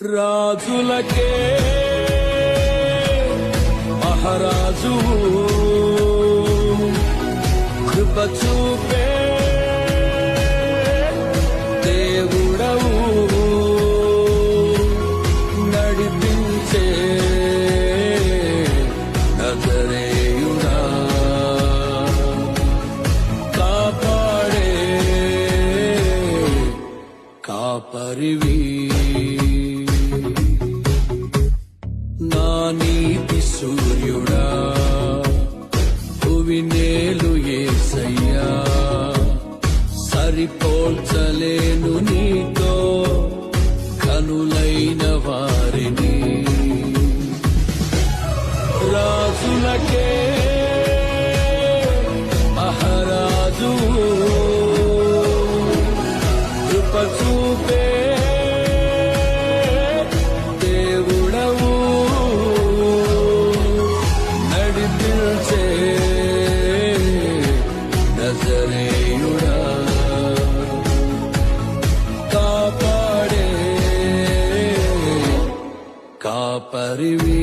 రాజులకే మహారాజు కృప చూపే దేవుడవు నడిపించే నజరేయుడా కాపాడే కాపరివి నా నీతి సూర్యుడా భువినేలు యేసయ్యా సరిపోల్చలేను నీతో కనులైన వారిని రాజులకే మహారాజు కృప చూపే దేవుడవు నడిపించే నజరేయుడా కాపాడే కాపరివి